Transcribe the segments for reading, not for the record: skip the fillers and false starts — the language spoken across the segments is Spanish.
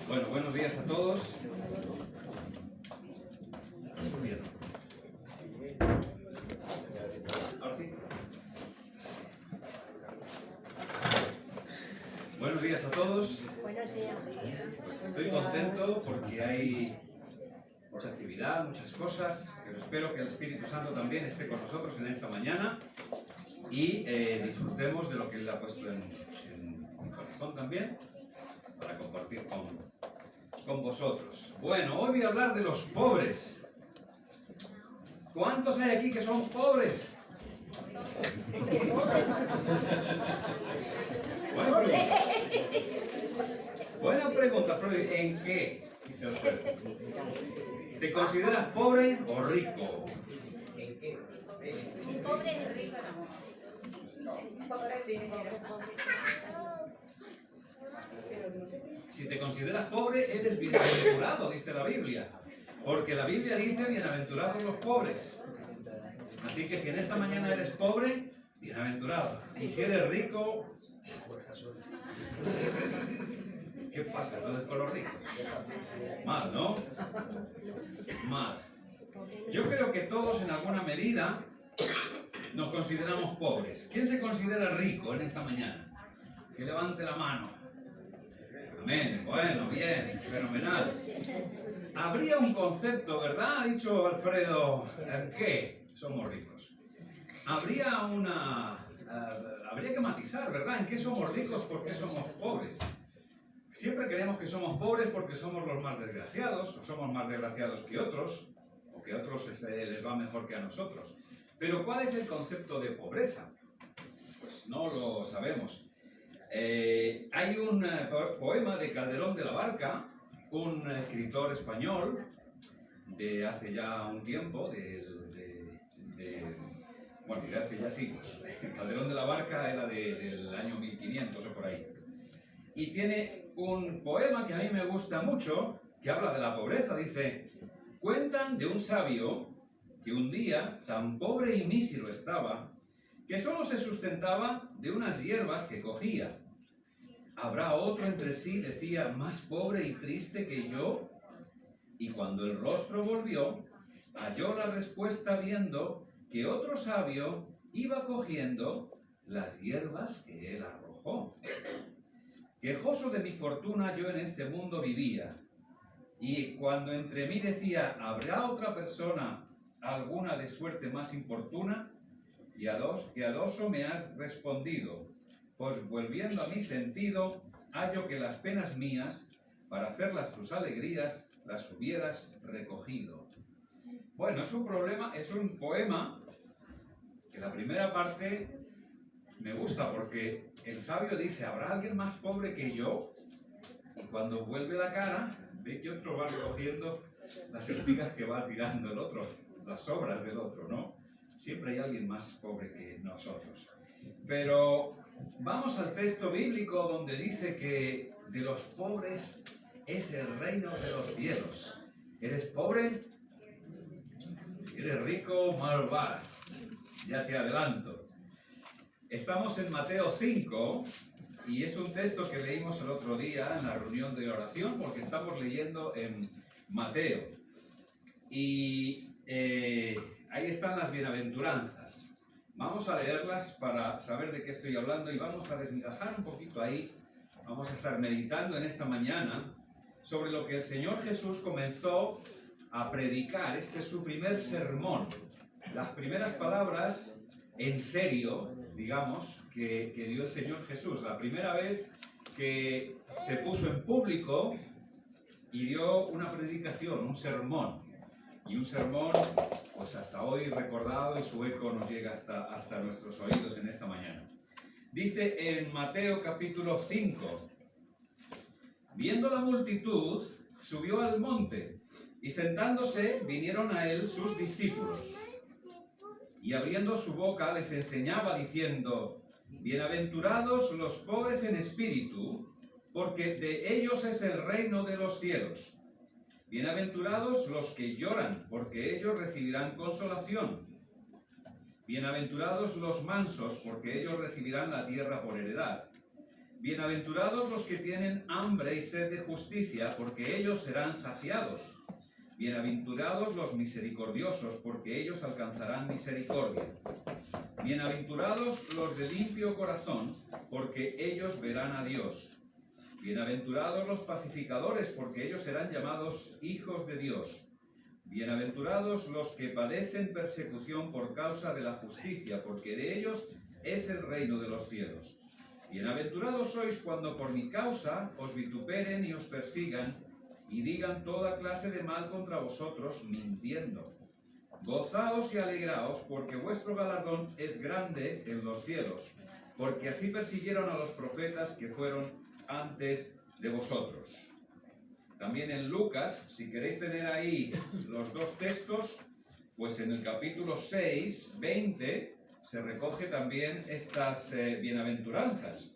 Bueno, buenos días a todos. Bien. Ahora sí. Buenos días a todos. Buenos días. Pues estoy contento porque hay mucha actividad, muchas cosas, pero espero que el Espíritu Santo también esté con nosotros en esta mañana y disfrutemos de lo que Él ha puesto en mi corazón también para compartir con vosotros. Bueno, hoy voy a hablar de los pobres. ¿Cuántos hay aquí que son pobres? Buena pregunta, Freud. ¿En qué? ¿Te consideras pobre o rico? ¿En qué? Pobre y rico no. Si te consideras pobre, eres bienaventurado, dice la Biblia. Porque la Biblia dice bienaventurados los pobres. Así que si en esta mañana eres pobre, bienaventurado. Y si eres rico, ¿qué pasa entonces con los ricos? Mal, ¿no? Mal. Yo creo que todos en alguna medida nos consideramos pobres. ¿Quién se considera rico en esta mañana? Que levante la mano. Amén. Bueno, bien, fenomenal. Habría un concepto, ¿verdad? Ha dicho Alfredo, ¿en qué somos ricos? Habría que matizar, ¿verdad? ¿En qué somos ricos? ¿Por qué somos pobres? Siempre creemos que somos pobres porque somos los más desgraciados, o somos más desgraciados que otros, o que a otros les va mejor que a nosotros. Pero ¿cuál es el concepto de pobreza? Pues no lo sabemos. Hay un poema de Calderón de la Barca, un escritor español de hace ya un tiempo, bueno, de hace ya siglos. Calderón de la Barca era del año 1500 o por ahí. Y tiene un poema que a mí me gusta mucho, que habla de la pobreza. Dice: cuentan de un sabio que un día tan pobre y mísero estaba, que solo se sustentaba de unas hierbas que cogía. ¿Habrá otro entre sí, decía, más pobre y triste que yo? Y cuando el rostro volvió, halló la respuesta viendo que otro sabio iba cogiendo las hierbas que él arrojó. Quejoso de mi fortuna yo en este mundo vivía, y cuando entre mí decía, ¿habrá otra persona alguna de suerte más importuna? Y piadoso me has respondido, pues volviendo a mi sentido, hallo que las penas mías, para hacerlas tus alegrías, las hubieras recogido. Bueno, es un poema que la primera parte me gusta porque el sabio dice, ¿habrá alguien más pobre que yo? Y cuando vuelve la cara, ve que otro va recogiendo las espigas que va tirando el otro, las sobras del otro, ¿no? Siempre hay alguien más pobre que nosotros. Pero vamos al texto bíblico donde dice que de los pobres es el reino de los cielos. ¿Eres pobre? Si eres rico, mal vas. Ya te adelanto. Estamos en Mateo 5 y es un texto que leímos el otro día en la reunión de oración porque estamos leyendo en Mateo. Y ahí están las bienaventuranzas. Vamos a leerlas para saber de qué estoy hablando y vamos a desmigajar un poquito ahí. Vamos a estar meditando en esta mañana sobre lo que el Señor Jesús comenzó a predicar. Este es su primer sermón. Las primeras palabras en serio, digamos, que dio el Señor Jesús. La primera vez que se puso en público y dio una predicación, un sermón. Y un sermón, pues hasta hoy recordado y su eco nos llega hasta nuestros oídos en esta mañana. Dice en Mateo capítulo 5, viendo la multitud, subió al monte y sentándose vinieron a él sus discípulos. Y abriendo su boca les enseñaba diciendo, bienaventurados los pobres en espíritu, porque de ellos es el reino de los cielos. Bienaventurados los que lloran, porque ellos recibirán consolación. Bienaventurados los mansos, porque ellos recibirán la tierra por heredad. Bienaventurados los que tienen hambre y sed de justicia, porque ellos serán saciados. Bienaventurados los misericordiosos, porque ellos alcanzarán misericordia. Bienaventurados los de limpio corazón, porque ellos verán a Dios. Bienaventurados los pacificadores, porque ellos serán llamados hijos de Dios. Bienaventurados los que padecen persecución por causa de la justicia, porque de ellos es el reino de los cielos. Bienaventurados sois cuando por mi causa os vituperen y os persigan, y digan toda clase de mal contra vosotros, mintiendo. Gozaos y alegraos, porque vuestro galardón es grande en los cielos, porque así persiguieron a los profetas que fueron antes de vosotros. También en Lucas, si queréis tener ahí los dos textos, pues en el capítulo 6, 20, se recoge también estas bienaventuranzas.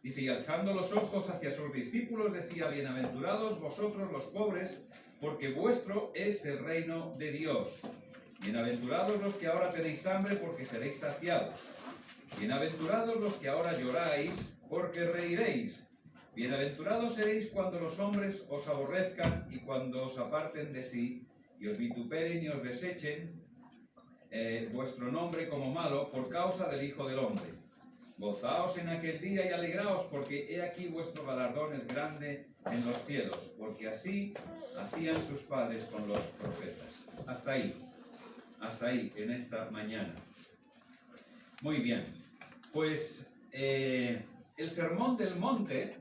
Dice, y alzando los ojos hacia sus discípulos, decía, bienaventurados vosotros los pobres, porque vuestro es el reino de Dios. Bienaventurados los que ahora tenéis hambre, porque seréis saciados. Bienaventurados los que ahora lloráis, porque reiréis. Bienaventurados seréis cuando los hombres os aborrezcan y cuando os aparten de sí, y os vituperen y os desechen vuestro nombre como malo por causa del Hijo del Hombre. Gozaos en aquel día y alegraos, porque he aquí vuestro galardón es grande en los cielos, porque así hacían sus padres con los profetas. Hasta ahí, en esta mañana. Muy bien, pues el Sermón del Monte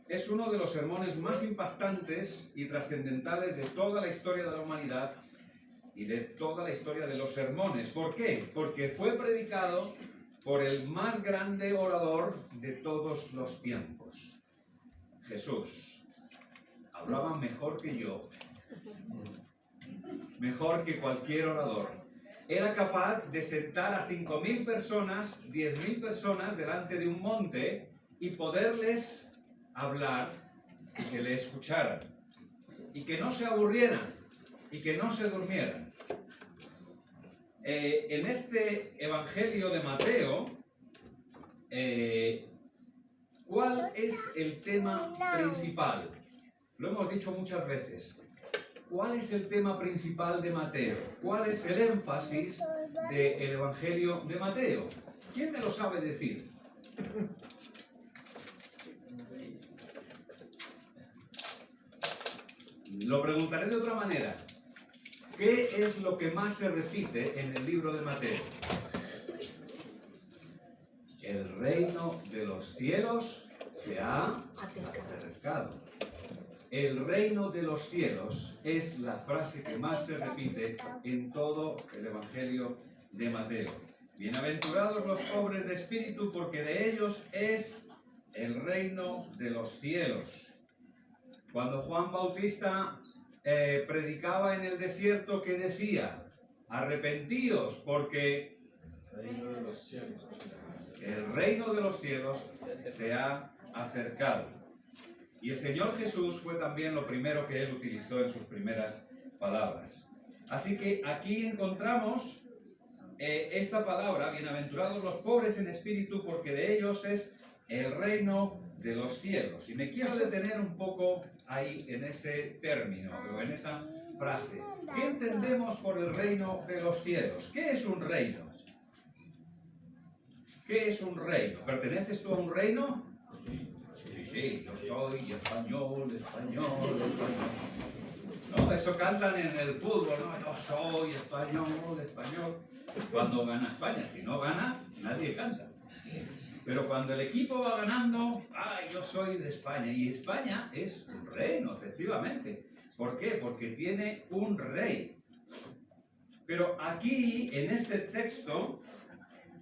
es uno de los sermones más impactantes y trascendentales de toda la historia de la humanidad y de toda la historia de los sermones. ¿Por qué? Porque fue predicado por el más grande orador de todos los tiempos, Jesús. Hablaba mejor que yo, mejor que cualquier orador. Era capaz de sentar a 5.000 personas, 10.000 personas delante de un monte y poderles hablar y que le escucharan y que no se aburrieran y que no se durmieran. En este Evangelio de Mateo, ¿cuál es el tema principal? Lo hemos dicho muchas veces. ¿Cuál es el tema principal de Mateo? ¿Cuál es el énfasis del Evangelio de Mateo? ¿Quién me lo sabe decir? Lo preguntaré de otra manera. ¿Qué es lo que más se repite en el libro de Mateo? El reino de los cielos se ha acercado. El reino de los cielos es la frase que más se repite en todo el Evangelio de Mateo. Bienaventurados los pobres de espíritu, porque de ellos es el reino de los cielos. Cuando Juan Bautista predicaba en el desierto, ¿qué decía? Arrepentíos, porque el reino de los cielos se ha acercado. Y el Señor Jesús fue también lo primero que Él utilizó en sus primeras palabras. Así que aquí encontramos esta palabra, bienaventurados los pobres en espíritu, porque de ellos es el reino de los cielos. Y me quiero detener un poco ahí en ese término, o en esa frase. ¿Qué entendemos por el reino de los cielos? ¿Qué es un reino? ¿Qué es un reino? ¿Perteneces tú a un reino? Sí, yo soy español. No, eso cantan en el fútbol, ¿no? Yo soy español. Cuando gana España, si no gana, nadie canta. Pero cuando el equipo va ganando, yo soy de España. Y España es un reino, efectivamente. ¿Por qué? Porque tiene un rey. Pero aquí, en este texto,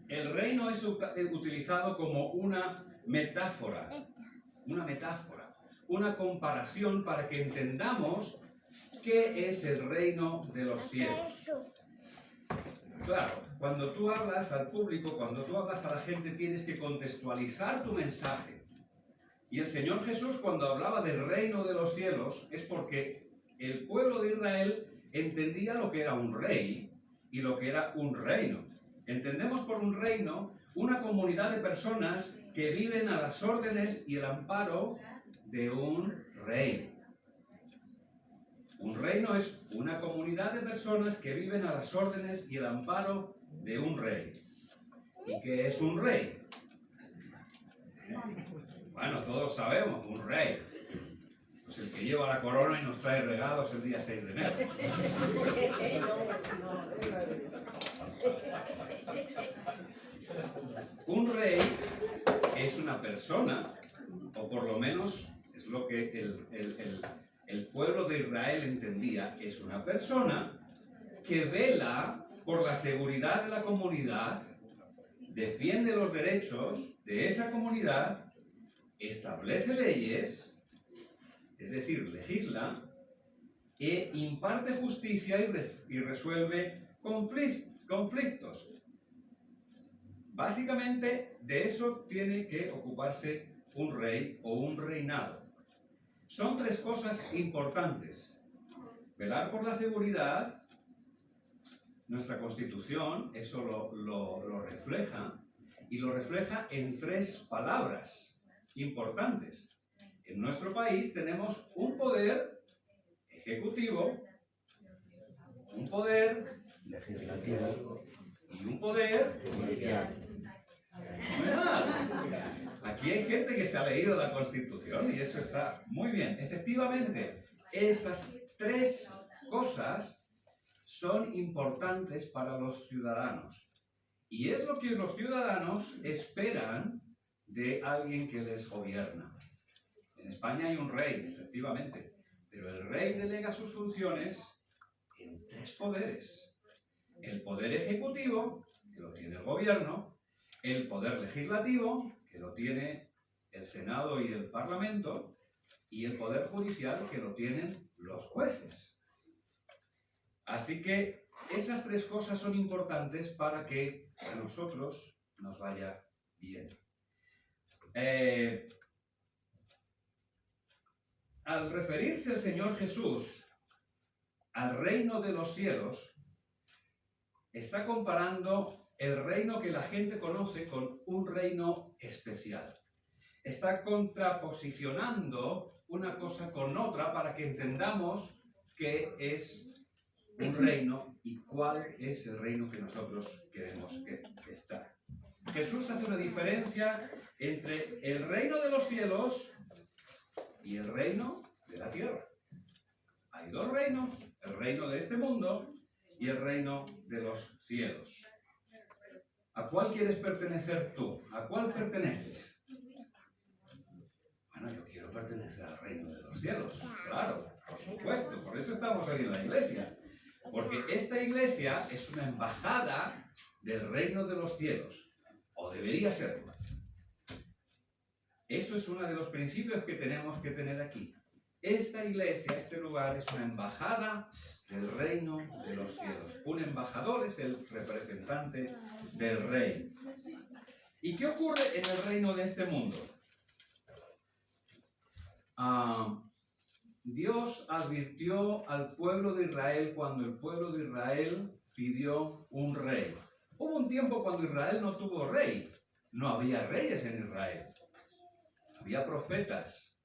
el reino es utilizado como una metáfora, una comparación para que entendamos qué es el reino de los cielos. Claro, cuando tú hablas al público, cuando tú hablas a la gente, tienes que contextualizar tu mensaje. Y el Señor Jesús, cuando hablaba del reino de los cielos, es porque el pueblo de Israel entendía lo que era un rey y lo que era un reino. Entendemos por un reino una comunidad de personas que viven a las órdenes y el amparo de un rey. Un reino es una comunidad de personas que viven a las órdenes y el amparo de un rey. ¿Y qué es un rey? Bueno, todos sabemos, un rey. Pues el que lleva la corona y nos trae regalos el día 6 de enero. Un rey es una persona, o por lo menos es lo que el pueblo de Israel entendía, es una persona que vela por la seguridad de la comunidad, defiende los derechos de esa comunidad, establece leyes, es decir, legisla, e imparte justicia y resuelve conflictos. Básicamente, de eso tiene que ocuparse un rey o un reinado. Son tres cosas importantes. Velar por la seguridad. Nuestra Constitución eso lo refleja, y lo refleja en tres palabras importantes. En nuestro país tenemos un poder ejecutivo, un poder legislativo y un poder judicial. Muy mal. Aquí hay gente que se ha leído la Constitución y eso está muy bien. Efectivamente, esas tres cosas son importantes para los ciudadanos. Y es lo que los ciudadanos esperan de alguien que les gobierna. En España hay un rey, efectivamente, pero el rey delega sus funciones en tres poderes. El poder ejecutivo, que lo tiene el gobierno, el poder legislativo, que lo tiene el Senado y el Parlamento, y el poder judicial, que lo tienen los jueces. Así que esas tres cosas son importantes para que a nosotros nos vaya bien. Al referirse el Señor Jesús al reino de los cielos, está comparando el reino que la gente conoce con un reino especial. Está contraposicionando una cosa con otra para que entendamos qué es un reino y cuál es el reino que nosotros queremos estar. Jesús hace una diferencia entre el reino de los cielos y el reino de la tierra. Hay dos reinos, el reino de este mundo y el reino de los cielos. ¿A cuál quieres pertenecer tú? ¿A cuál perteneces? Bueno, yo quiero pertenecer al reino de los cielos, claro, por supuesto, por eso estamos aquí en la iglesia. Porque esta iglesia es una embajada del reino de los cielos, o debería serlo. Eso es uno de los principios que tenemos que tener aquí. Esta iglesia, este lugar, es una embajada del reino de los cielos. Un embajador es el representante del rey. ¿Y qué ocurre en el reino de este mundo? Dios advirtió al pueblo de Israel cuando el pueblo de Israel pidió un rey. Hubo un tiempo cuando Israel no tuvo rey. No había reyes en Israel. Había profetas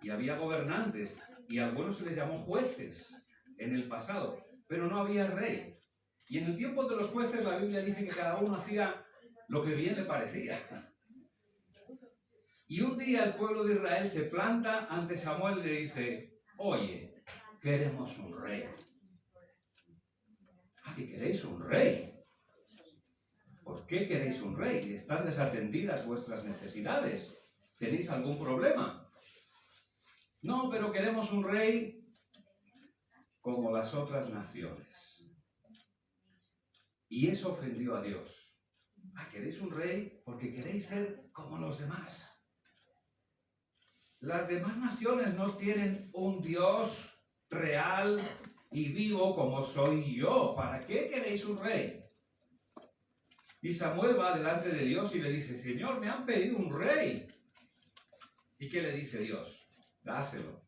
y había gobernantes y a algunos se les llamó jueces en el pasado, pero no había rey. Y en el tiempo de los jueces la Biblia dice que cada uno hacía lo que bien le parecía. Y un día el pueblo de Israel se planta ante Samuel y le dice: oye, queremos un rey. ¿Qué queréis un rey? ¿Por qué queréis un rey? ¿Están desatendidas vuestras necesidades? ¿Tenéis algún problema? No, pero queremos un rey como las otras naciones. Y eso ofendió a Dios. ¿Queréis un rey? Porque queréis ser como los demás. Las demás naciones no tienen un Dios real y vivo como soy yo. ¿Para qué queréis un rey? Y Samuel va delante de Dios y le dice: Señor, me han pedido un rey. ¿Y qué le dice Dios? Dáselo.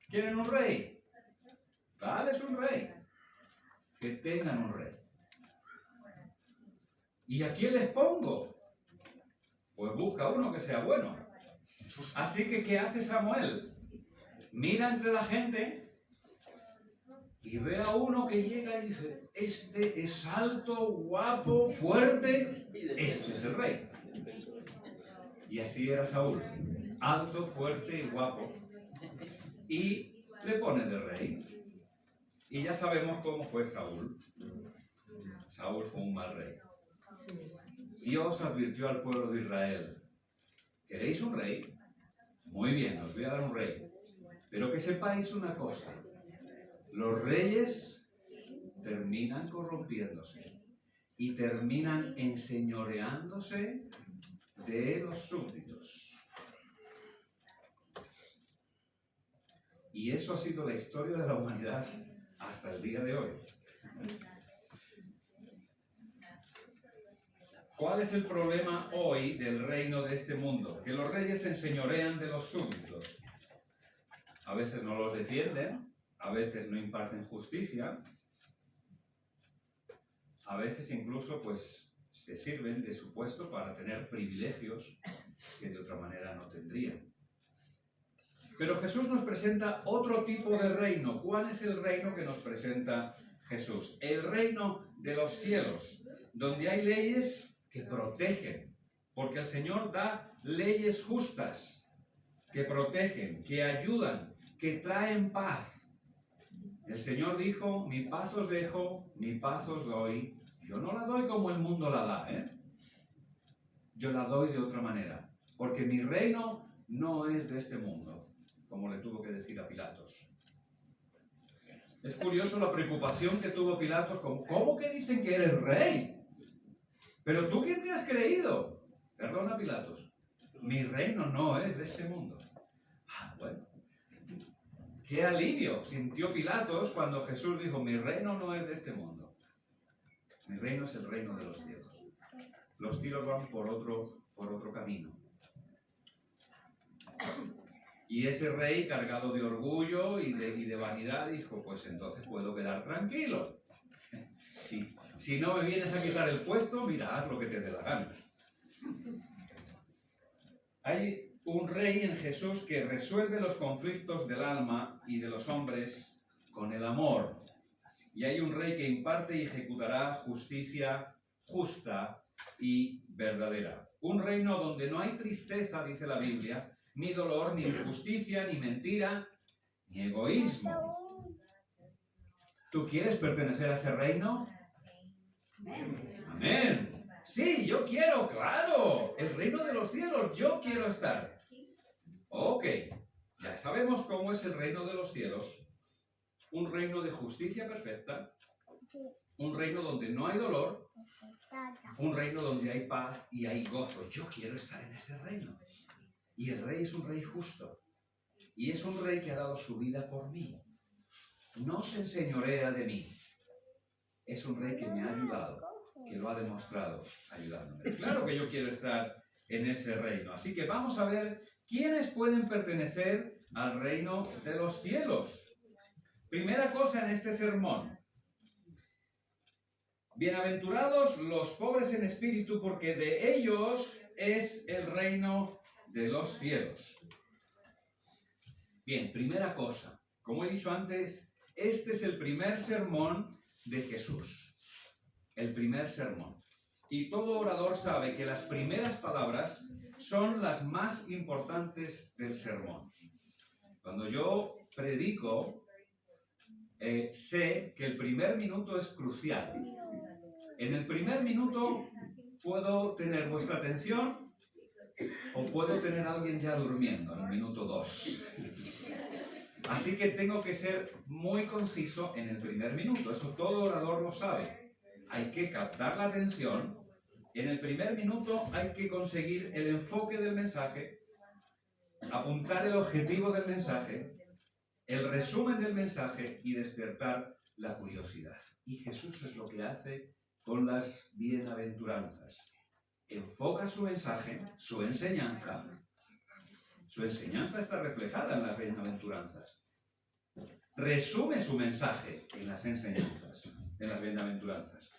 ¿Quieren un rey? Dales un rey. Que tengan un rey. ¿Y a quién les pongo? Pues busca uno que sea bueno. Así que, ¿qué hace Samuel? Mira entre la gente y ve a uno que llega y dice, este es alto, guapo, fuerte, este es el rey. Y así era Saúl, alto, fuerte y guapo. Y le pone de rey. Y ya sabemos cómo fue Saúl. Saúl fue un mal rey. Dios advirtió al pueblo de Israel, ¿queréis un rey? Muy bien, os voy a dar un rey. Pero que sepáis una cosa, los reyes terminan corrompiéndose y terminan enseñoreándose de los súbditos. Y eso ha sido la historia de la humanidad hasta el día de hoy. ¿Cuál es el problema hoy del reino de este mundo? Que los reyes se enseñorean de los súbditos. A veces no los defienden, a veces no imparten justicia, a veces incluso pues se sirven de su puesto para tener privilegios que de otra manera no tendrían. Pero Jesús nos presenta otro tipo de reino. ¿Cuál es el reino que nos presenta Jesús? El reino de los cielos, donde hay leyes que protegen, porque el Señor da leyes justas, que protegen, que ayudan, que traen paz. El Señor dijo, mi paz os dejo, mi paz os doy. Yo no la doy como el mundo la da, Yo la doy de otra manera, porque mi reino no es de este mundo, como le tuvo que decir a Pilatos. Es curioso la preocupación que tuvo Pilatos con, ¿cómo que dicen que eres rey? ¿Pero tú quién te has creído? Perdona, Pilatos, mi reino no es de este mundo. Ah, bueno. Qué alivio sintió Pilatos cuando Jesús dijo, mi reino no es de este mundo. Mi reino es el reino de los cielos. Los cielos van por otro camino. Y ese rey, cargado de orgullo y de vanidad, dijo, pues entonces puedo quedar tranquilo. Si no me vienes a quitar el puesto, mira, haz lo que te dé la gana. Hay un rey en Jesús que resuelve los conflictos del alma y de los hombres con el amor. Y hay un rey que imparte y ejecutará justicia justa y verdadera. Un reino donde no hay tristeza, dice la Biblia, ni dolor, ni injusticia, ni mentira, ni egoísmo. ¿Tú quieres pertenecer a ese reino? Amén. Sí, yo quiero, claro. El reino de los cielos, yo quiero estar. Ok, ya sabemos cómo es el reino de los cielos. Un reino de justicia perfecta. Un reino donde no hay dolor. Un reino donde hay paz y hay gozo. Yo quiero estar en ese reino. Y el rey es un rey justo. Y es un rey que ha dado su vida por mí. No se enseñorea de mí. Es un rey que me ha ayudado, que lo ha demostrado ayudándome. Claro que yo quiero estar en ese reino. Así que vamos a ver quiénes pueden pertenecer al reino de los cielos. Primera cosa en este sermón. Bienaventurados los pobres en espíritu, porque de ellos es el reino de los cielos. Bien, primera cosa. Como he dicho antes, este es el primer sermón de Jesús. El primer sermón. Y todo orador sabe que las primeras palabras son las más importantes del sermón. Cuando yo predico, sé que el primer minuto es crucial. En el primer minuto puedo tener vuestra atención o puedo tener a alguien ya durmiendo en el minuto 2. Así que tengo que ser muy conciso en el primer minuto. Eso todo orador lo sabe. Hay que captar la atención. En el primer minuto hay que conseguir el enfoque del mensaje, apuntar el objetivo del mensaje, el resumen del mensaje y despertar la curiosidad. Y Jesús es lo que hace con las bienaventuranzas. Enfoca su mensaje, su enseñanza. Su enseñanza está reflejada en las bienaventuranzas. Resume su mensaje en las enseñanzas, en las bienaventuranzas.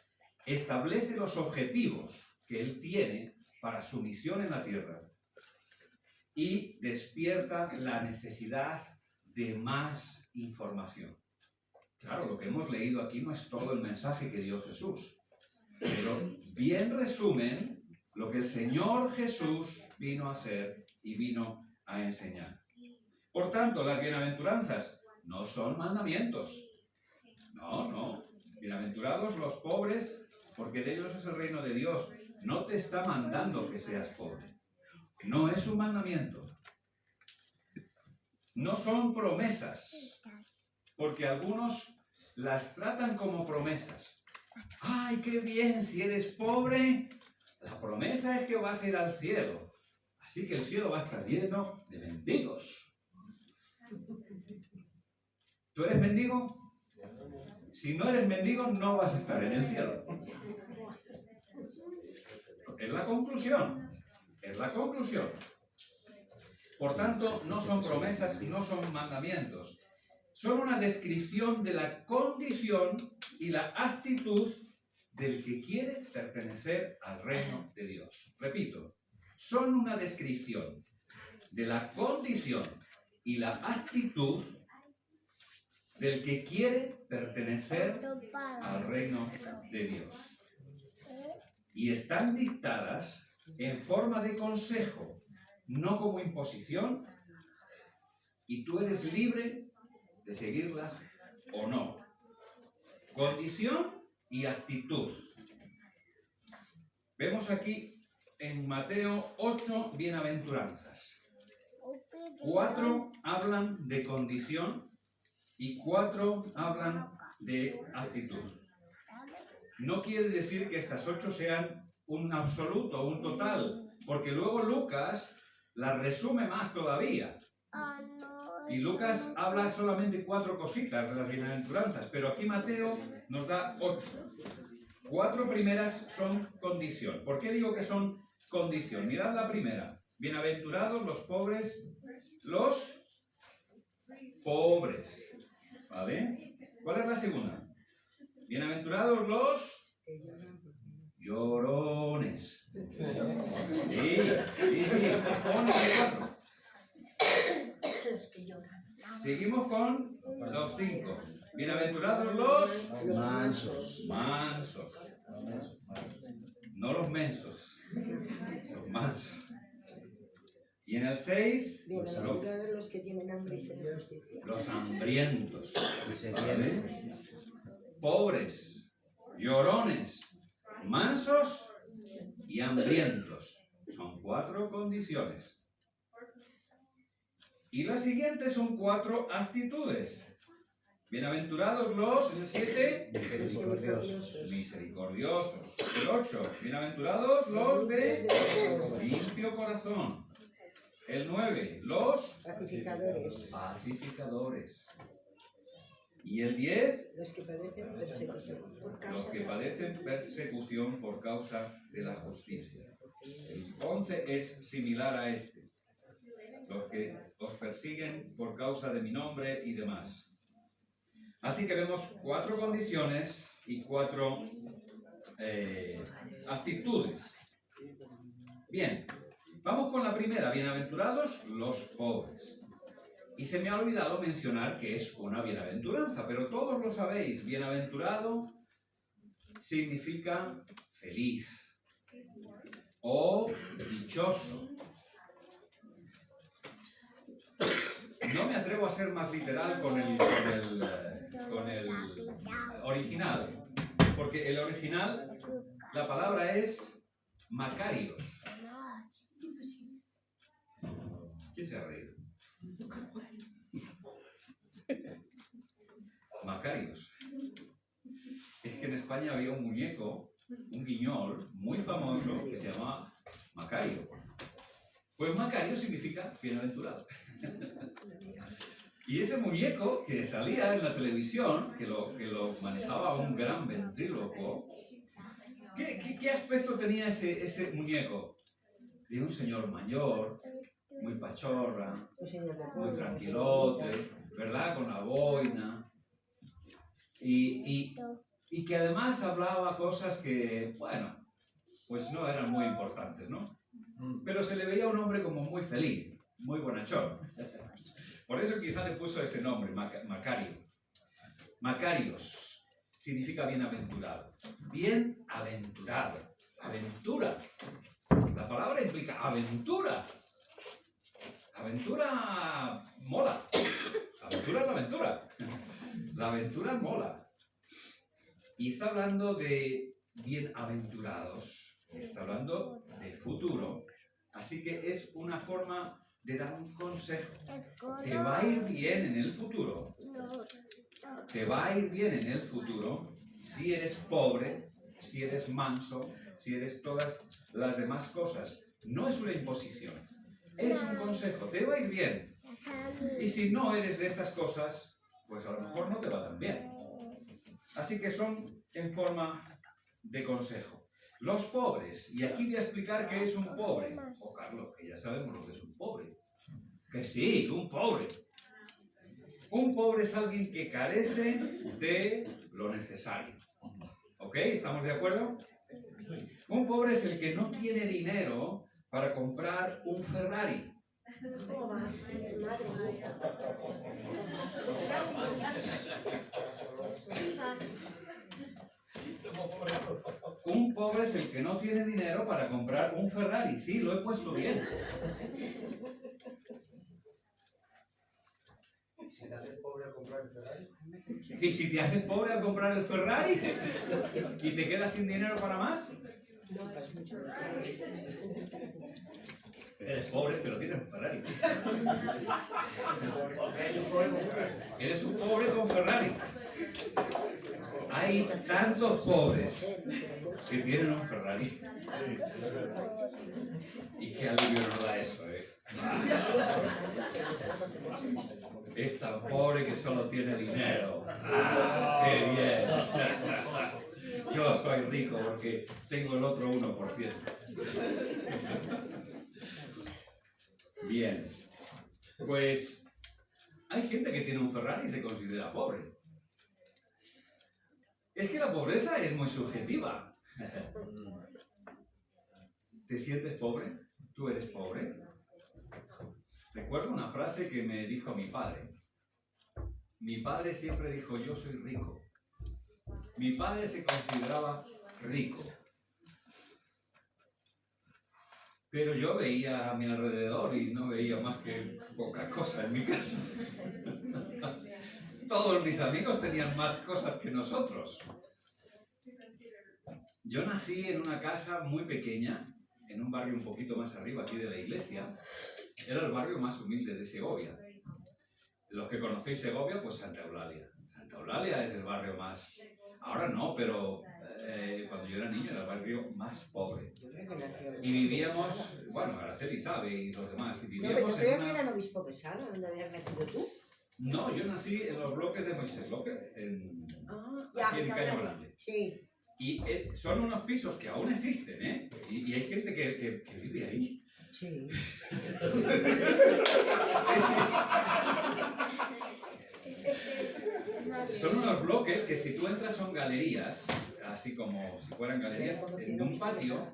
Establece los objetivos que Él tiene para su misión en la tierra y despierta la necesidad de más información. Claro, lo que hemos leído aquí no es todo el mensaje que dio Jesús, pero bien resumen lo que el Señor Jesús vino a hacer y vino a enseñar. Por tanto, las bienaventuranzas no son mandamientos. No, no. Bienaventurados los pobres, porque de ellos es el reino de Dios. No te está mandando que seas pobre. No es un mandamiento. No son promesas, porque algunos las tratan como promesas. ¡Ay, qué bien! Si eres pobre, la promesa es que vas a ir al cielo. Así que el cielo va a estar lleno de mendigos. ¿Tú eres mendigo? Si no eres mendigo, no vas a estar en el cielo. Es la conclusión. Es la conclusión. Por tanto, no son promesas y no son mandamientos. Son una descripción de la condición y la actitud del que quiere pertenecer al reino de Dios. Repito, son una descripción de la condición y la actitud del que quiere pertenecer al reino de Dios. Y están dictadas en forma de consejo, no como imposición, y tú eres libre de seguirlas o no. Condición y actitud. Vemos aquí en Mateo 8 bienaventuranzas. 4 hablan de condición y 4 hablan de actitud. No quiere decir que estas 8 sean un absoluto, un total, porque luego Lucas las resume más todavía. Y Lucas habla solamente 4 cositas de las bienaventuranzas, pero aquí Mateo nos da 8. 4 primeras son condición. ¿Por qué digo que son condición? Mirad la primera. Bienaventurados los pobres, ¿vale? ¿Cuál es la segunda? Bienaventurados los llorones. Sí. Pon los 4. Seguimos con los 5. Bienaventurados los mansos. No los mensos, los mansos. Y en el 6, Bienaventurados los que tienen hambre y sed de justicia. los hambrientos, ¿Vale? pobres, llorones, mansos y hambrientos. Son 4 condiciones. Y las siguientes son 4 actitudes. Bienaventurados los, el 7, misericordiosos. El 8, bienaventurados los de limpio corazón. El 9, los pacificadores. Y el 10, los que padecen persecución. los que padecen persecución por causa de la justicia. El 11 es similar a este. Los que os persiguen por causa de mi nombre y demás. Así que vemos 4 condiciones y 4 actitudes. Bien, vamos con la primera. Bienaventurados los pobres. Y se me ha olvidado mencionar que es una bienaventuranza, pero todos lo sabéis. Bienaventurado significa feliz o dichoso. No me atrevo a ser más literal con el original, porque el original, la palabra es Macarios. ¿Quién se ha reído? Macarios. Es que en España había un muñeco, un guiñol, muy famoso, que se llamaba Macario. Pues Macario significa bienaventurado. Y ese muñeco que salía en la televisión, que lo manejaba un gran ventríloco, ¿qué aspecto tenía ese muñeco? De un señor mayor, muy pachorra, muy tranquilote, ¿verdad? Con la boina. Y que además hablaba cosas que, bueno, pues no eran muy importantes, ¿no? Pero se le veía un hombre como muy feliz, muy bonachón. Por eso quizá le puso ese nombre, Macario. Macarios significa bienaventurado. Bienaventurado. Aventura. La palabra implica aventura. Aventura mola. Aventura es la aventura. La aventura mola. Y está hablando de bienaventurados. Está hablando de futuro. Así que es una forma de dar un consejo. Te va a ir bien en el futuro. Te va a ir bien en el futuro si eres pobre, si eres manso, si eres todas las demás cosas. No es una imposición. Es un consejo. Te va a ir bien. Y si no eres de estas cosas, pues a lo mejor no te va tan bien. Así que son en forma de consejo. Los pobres, y aquí voy a explicar qué es un pobre. Oh, Carlos, que ya sabemos lo que es un pobre. Que sí, un pobre. Un pobre es alguien que carece de lo necesario. ¿Ok? ¿Estamos de acuerdo? Un pobre es el que no tiene dinero para comprar un Ferrari. Un pobre es el que no tiene dinero para comprar un Ferrari. Sí, lo he puesto bien. ¿Si te haces pobre al comprar el Ferrari? Y si te haces pobre al comprar el Ferrari y te quedas sin dinero para más, eres pobre, pero tienes un Ferrari. Eres un pobre con Ferrari. Hay tantos pobres que tienen un Ferrari. Y qué alivio nos da eso, ¿eh? Es tan pobre que solo tiene dinero. ¡Qué bien! Yo soy rico porque tengo el otro 1%. Bien. Pues hay gente que tiene un Ferrari y se considera pobre. Es que la pobreza es muy subjetiva. ¿Te sientes pobre? ¿Tú eres pobre? Recuerdo una frase que me dijo mi padre. Mi padre siempre dijo, yo soy rico. Mi padre se consideraba rico. Pero yo veía a mi alrededor y no veía más que poca cosa en mi casa. Todos mis amigos tenían más cosas que nosotros. Yo nací en una casa muy pequeña, en un barrio un poquito más arriba aquí de la iglesia. Era el barrio más humilde de Segovia. Los que conocéis Segovia, pues Santa Eulalia. Santa Eulalia es el barrio más... Ahora no, pero cuando yo era niño era el barrio más pobre. Y vivíamos... Bueno, Araceli sabe y los demás. Y No, vivíamos pero yo creo en que una... era el obispo Quesada, donde habías nacido tú. No, yo nací en los bloques de Moisés López, Ya, aquí en Caño Grande. sí. Y son unos pisos que aún existen, ¿eh? Y hay gente que vive ahí. Sí. Son unos bloques que si tú entras son galerías, así como si fueran galerías en un patio,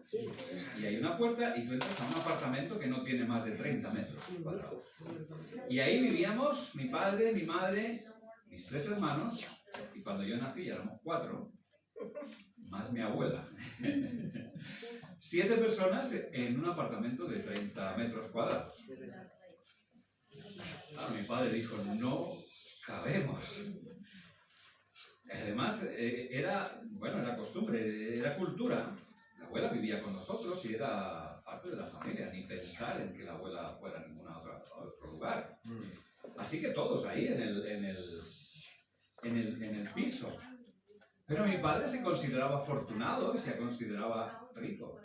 y hay una puerta y tú entras a un apartamento que no tiene más de 30 metros cuadrados. Y ahí vivíamos mi padre, mi madre, mis 3 hermanos, y cuando yo nací ya éramos 4, más mi abuela. 7 personas en un apartamento de 30 metros cuadrados. Mi padre dijo, no cabemos. Además, era costumbre, era cultura. La abuela vivía con nosotros y era parte de la familia, ni pensar en que la abuela fuera a otro lugar. Así que todos ahí en el piso. Pero mi padre se consideraba afortunado y se consideraba rico.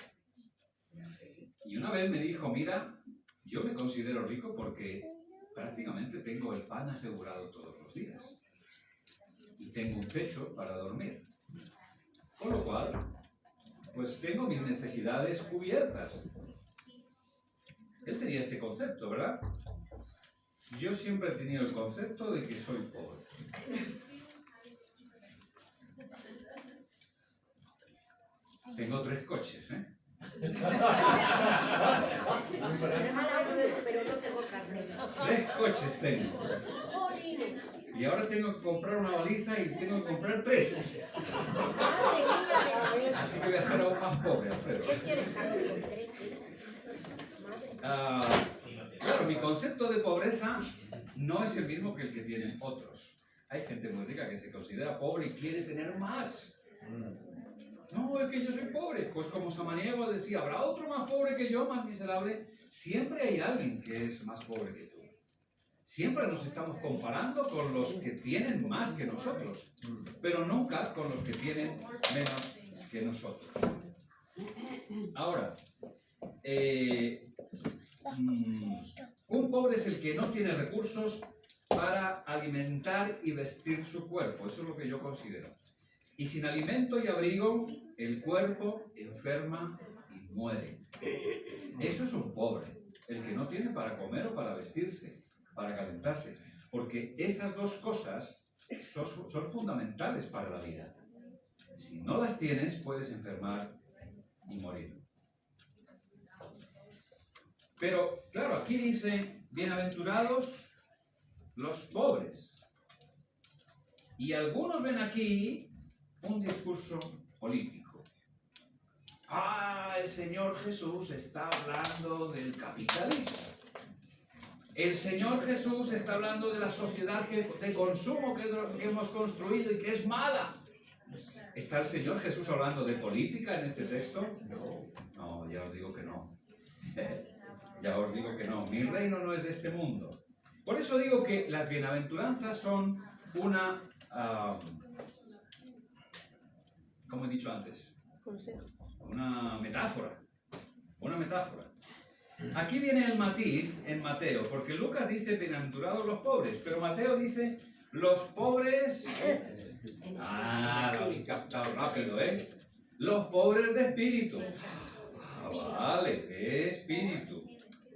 Y una vez me dijo, mira, yo me considero rico porque prácticamente tengo el pan asegurado todos los días. Y tengo un techo para dormir. Con lo cual, pues tengo mis necesidades cubiertas. Él tenía este concepto, ¿verdad? Yo siempre he tenido el concepto de que soy pobre. Tengo 3 coches, ¿eh? Pero no tengo carne. 3 coches tengo. ¡Jolines! Y ahora tengo que comprar una baliza y tengo que comprar 3. ¡Madre mía! Así que voy a ser aún más pobre, Alfredo. ¿Qué quieres hacer con 3? Madre. Claro, mi concepto de pobreza no es el mismo que el que tienen otros. Hay gente muy rica que se considera pobre y quiere tener más. No, es que yo soy pobre. Pues como Samaniego decía, habrá otro más pobre que yo, más miserable. Siempre hay alguien que es más pobre que tú. Siempre nos estamos comparando con los que tienen más que nosotros, pero nunca con los que tienen menos que nosotros. Ahora, un pobre es el que no tiene recursos para alimentar y vestir su cuerpo. Eso es lo que yo considero. Y sin alimento y abrigo, el cuerpo enferma y muere. Eso es un pobre, el que no tiene para comer o para vestirse, para calentarse. Porque esas dos cosas son fundamentales para la vida. Si no las tienes, puedes enfermar y morir. Pero, claro, aquí dice, bienaventurados los pobres. Y algunos ven aquí un discurso político. El Señor Jesús está hablando del capitalismo. El Señor Jesús está hablando de la sociedad de consumo que hemos construido y que es mala. ¿Está el Señor Jesús hablando de política en este texto? No, ya os digo que no. Ya os digo que no. Mi reino no es de este mundo. Por eso digo que las bienaventuranzas son una... como he dicho antes, una metáfora. Una metáfora. Aquí viene el matiz en Mateo, porque Lucas dice bienaventurados los pobres, pero Mateo dice los pobres... lo habéis captado rápido, ¿eh? Los pobres de espíritu. Vale, de espíritu.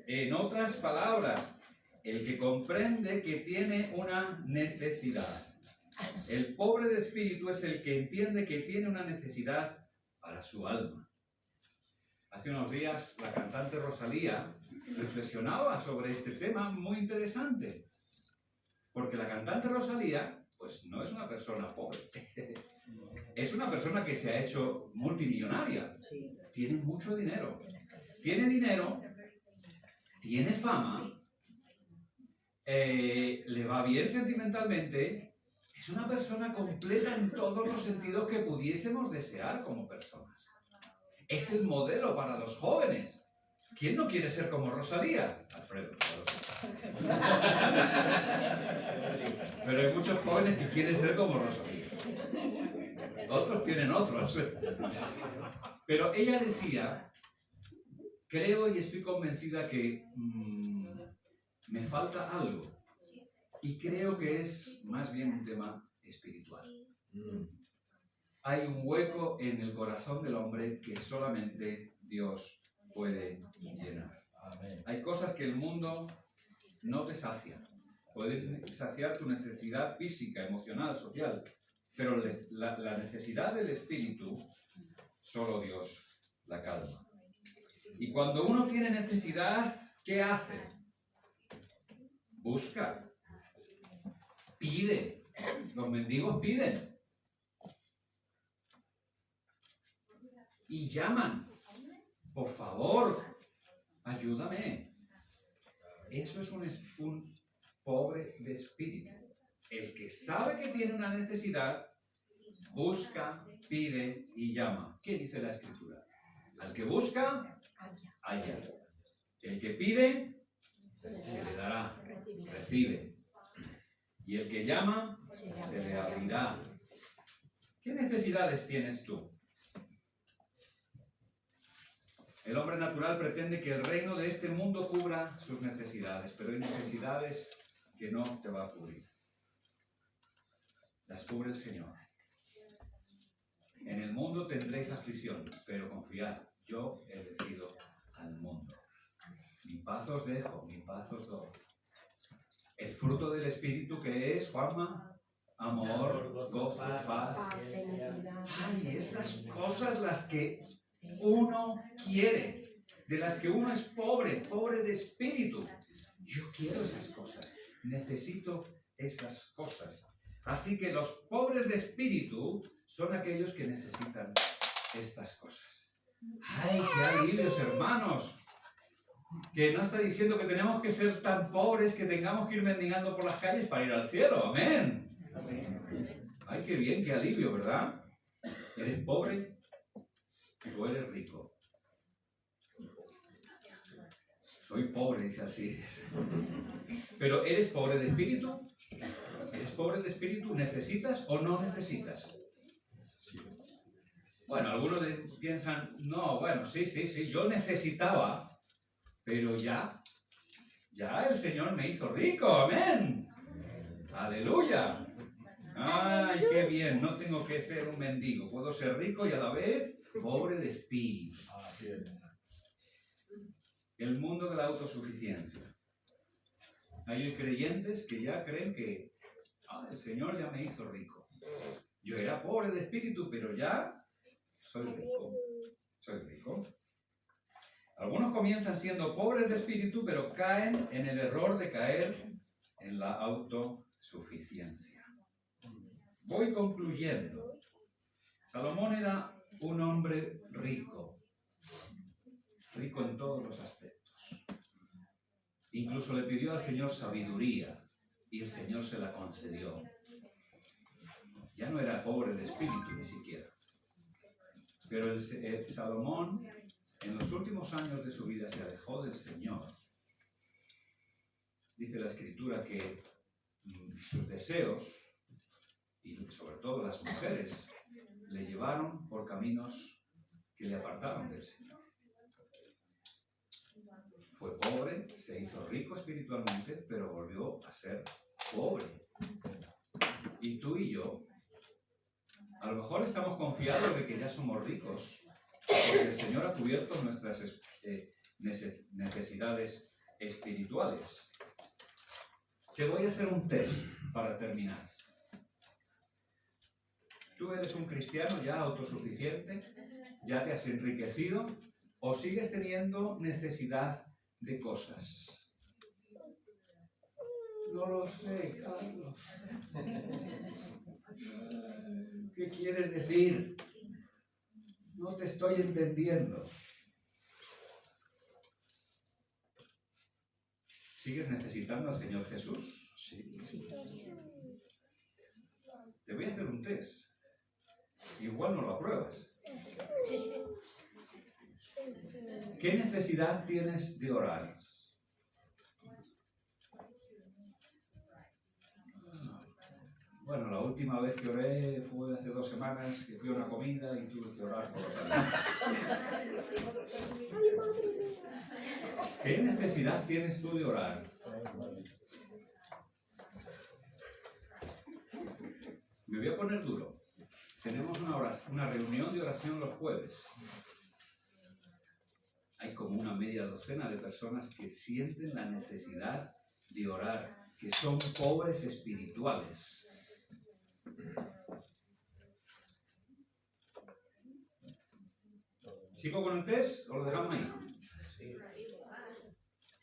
En otras palabras, el que comprende que tiene una necesidad. El pobre de espíritu es el que entiende que tiene una necesidad para su alma. Hace unos días la cantante Rosalía reflexionaba sobre este tema muy interesante. Porque la cantante Rosalía, pues no es una persona pobre. Es una persona que se ha hecho multimillonaria. Tiene mucho dinero. Tiene dinero, tiene fama, le va bien sentimentalmente. Es una persona completa en todos los sentidos que pudiésemos desear como personas. Es el modelo para los jóvenes. ¿Quién no quiere ser como Rosalía? Alfredo, pero hay muchos jóvenes que quieren ser como Rosalía. Otros tienen otros. Pero ella decía, creo y estoy convencida que me falta algo. Y creo que es más bien un tema espiritual. Hay un hueco en el corazón del hombre que solamente Dios puede llenar. Hay cosas que el mundo no te sacia. Puede saciar tu necesidad física, emocional, social, pero la necesidad del espíritu, solo Dios la calma. Y cuando uno tiene necesidad, ¿qué hace? Busca. Pide. Los mendigos piden. Y llaman. Por favor, ayúdame. Eso es un pobre de espíritu. El que sabe que tiene una necesidad, busca, pide y llama. ¿Qué dice la Escritura? Al que busca, halla. El que pide, se le dará, recibe. Y el que llama, se le abrirá. ¿Qué necesidades tienes tú? El hombre natural pretende que el reino de este mundo cubra sus necesidades, pero hay necesidades que no te va a cubrir. Las cubre el Señor. En el mundo tendréis aflicción, pero confiad, yo he vencido al mundo. Mi paz os dejo, mi paz os doy. El fruto del Espíritu que es, Juanma, amor, gozo, paz. Paz, benignidad. Ay, esas cosas las que uno quiere, de las que uno es pobre, pobre de espíritu. Yo quiero esas cosas, necesito esas cosas. Así que los pobres de espíritu son aquellos que necesitan estas cosas. ¡Ay, qué alivios, hermanos! Que no está diciendo que tenemos que ser tan pobres que tengamos que ir mendigando por las calles para ir al cielo. ¡Amén! ¡Ay, qué bien, qué alivio!, ¿verdad? ¿Eres pobre o eres rico? Soy pobre, dice así. Pero ¿eres pobre de espíritu? ¿Eres pobre de espíritu? ¿Necesitas o no necesitas? Bueno, algunos piensan, no, bueno, sí, yo necesitaba, pero ya el Señor me hizo rico, amén. Aleluya. Ay, qué bien, no tengo que ser un mendigo, puedo ser rico y a la vez pobre de espíritu. El mundo de la autosuficiencia. Hay creyentes que ya creen que el Señor ya me hizo rico. Yo era pobre de espíritu, pero ya soy rico. Soy rico. Algunos comienzan siendo pobres de espíritu, pero caen en el error de caer en la autosuficiencia. Voy concluyendo. Salomón era un hombre rico. Rico en todos los aspectos. Incluso le pidió al Señor sabiduría y el Señor se la concedió. Ya no era pobre de espíritu ni siquiera. Pero el Salomón, en los últimos años de su vida, se alejó del Señor. Dice la Escritura que sus deseos, y sobre todo las mujeres, le llevaron por caminos que le apartaron del Señor. Fue pobre, se hizo rico espiritualmente, pero volvió a ser pobre. Y tú y yo, a lo mejor estamos confiados de que ya somos ricos, porque el Señor ha cubierto nuestras necesidades espirituales. Te voy a hacer un test para terminar. ¿Tú eres un cristiano ya autosuficiente? ¿Ya te has enriquecido? ¿O sigues teniendo necesidad de cosas? No lo sé, Carlos. ¿Qué quieres decir? No te estoy entendiendo. ¿Sigues necesitando al Señor Jesús? Sí. Te voy a hacer un test. Igual no lo apruebas. ¿Qué necesidad tienes de orar? Bueno, la última vez que oré fue hace 2 semanas, que fui a una comida y tuve que orar por los demás. ¿Qué necesidad tienes tú de orar? Me voy a poner duro. Tenemos una reunión de oración los jueves. Hay como una media docena de personas que sienten la necesidad de orar, que son pobres espirituales. ¿Sigo con el test o lo dejamos ahí?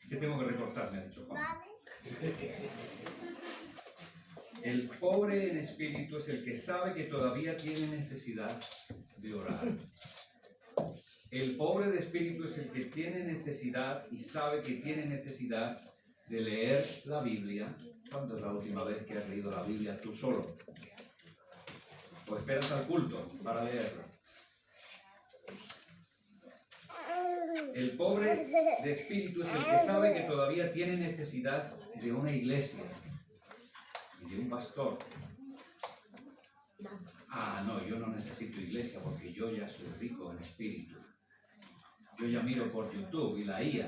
¿Qué tengo que recortar? Me ha dicho Juan. El pobre en espíritu es el que sabe que todavía tiene necesidad de orar. El pobre de espíritu es el que tiene necesidad y sabe que tiene necesidad de leer la Biblia. ¿Cuándo es la última vez que has leído la Biblia tú solo? ¿O esperas al culto para leerla? El pobre de espíritu es el que sabe que todavía tiene necesidad de una iglesia y de un pastor. No, yo no necesito iglesia porque yo ya soy rico en espíritu. Yo ya miro por YouTube y la IA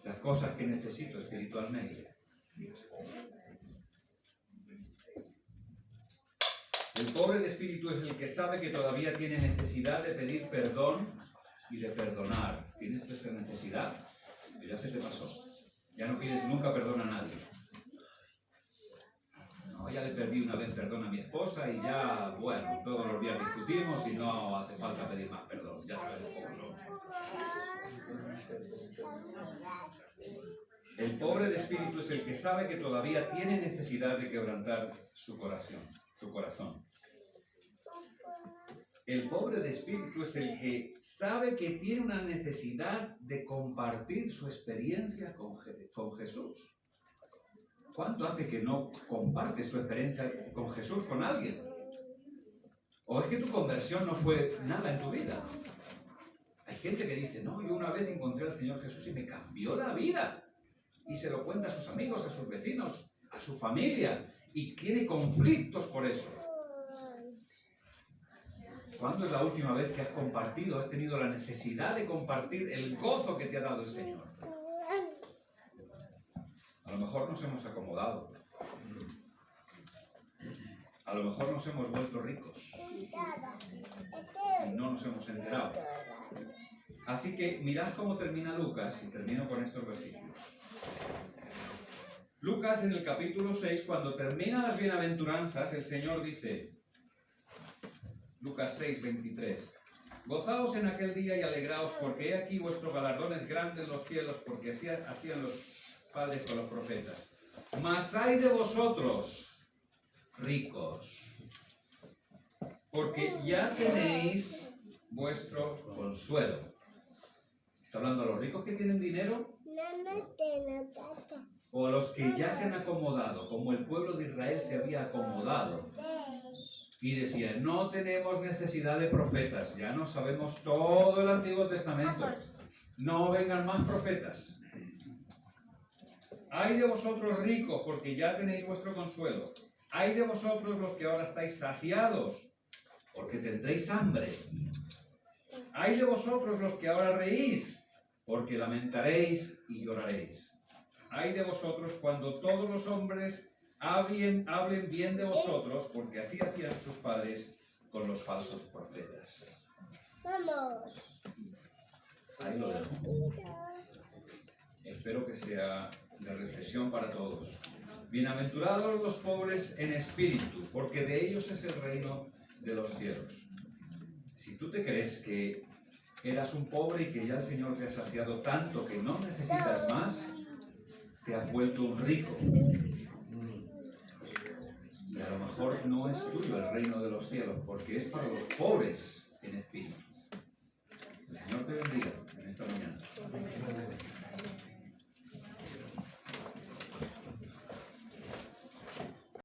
las cosas que necesito espiritualmente. El pobre de espíritu es el que sabe que todavía tiene necesidad de pedir perdón y de perdonar. ¿Tienes tú esta necesidad? Que ya se te pasó. Ya no pides nunca perdón a nadie. No, perdón a mi esposa y ya, bueno, todos los días discutimos y no hace falta pedir más perdón, ya sabemos cómo son. El pobre de espíritu es el que sabe que todavía tiene necesidad de quebrantar su corazón. El pobre de espíritu es el que sabe que tiene una necesidad de compartir su experiencia con Jesús. ¿Cuánto hace que no compartes tu experiencia con Jesús con alguien? ¿O es que tu conversión no fue nada en tu vida? Hay gente que dice, no, yo una vez encontré al Señor Jesús y me cambió la vida. Y se lo cuenta a sus amigos, a sus vecinos, a su familia. Y tiene conflictos por eso. ¿Cuándo es la última vez que has compartido, has tenido la necesidad de compartir el gozo que te ha dado el Señor? A lo mejor nos hemos acomodado. A lo mejor nos hemos vuelto ricos. Y no nos hemos enterado. Así que mirad cómo termina Lucas, y termino con estos versículos. Lucas en el capítulo 6, cuando termina las bienaventuranzas, el Señor dice, Lucas 6, 23, gozaos en aquel día y alegraos, porque he aquí vuestro galardón es grande en los cielos, porque así hacían los padres con los profetas. Mas ay de vosotros, ricos, porque ya tenéis vuestro consuelo. ¿Está hablando a los ricos que tienen dinero? O a los que ya se han acomodado, como el pueblo de Israel se había acomodado. Y decían, no tenemos necesidad de profetas, ya no sabemos todo el Antiguo Testamento. No vengan más profetas. Ay de vosotros ricos, porque ya tenéis vuestro consuelo. Ay de vosotros los que ahora estáis saciados, porque tendréis hambre. Ay de vosotros los que ahora reís, porque lamentaréis y lloraréis. Ay de vosotros cuando todos los hombres hablen bien de vosotros, porque así hacían sus padres con los falsos profetas. Vamos. Ahí lo dejo. Espero que sea de reflexión para todos. Bienaventurados los pobres en espíritu, porque de ellos es el reino de los cielos. Si tú te crees que eras un pobre y que ya el Señor te ha saciado tanto que no necesitas más, te has vuelto un rico. Y a lo mejor no es tuyo el reino de los cielos, porque es para los pobres en espíritu. El Señor te bendiga en esta mañana.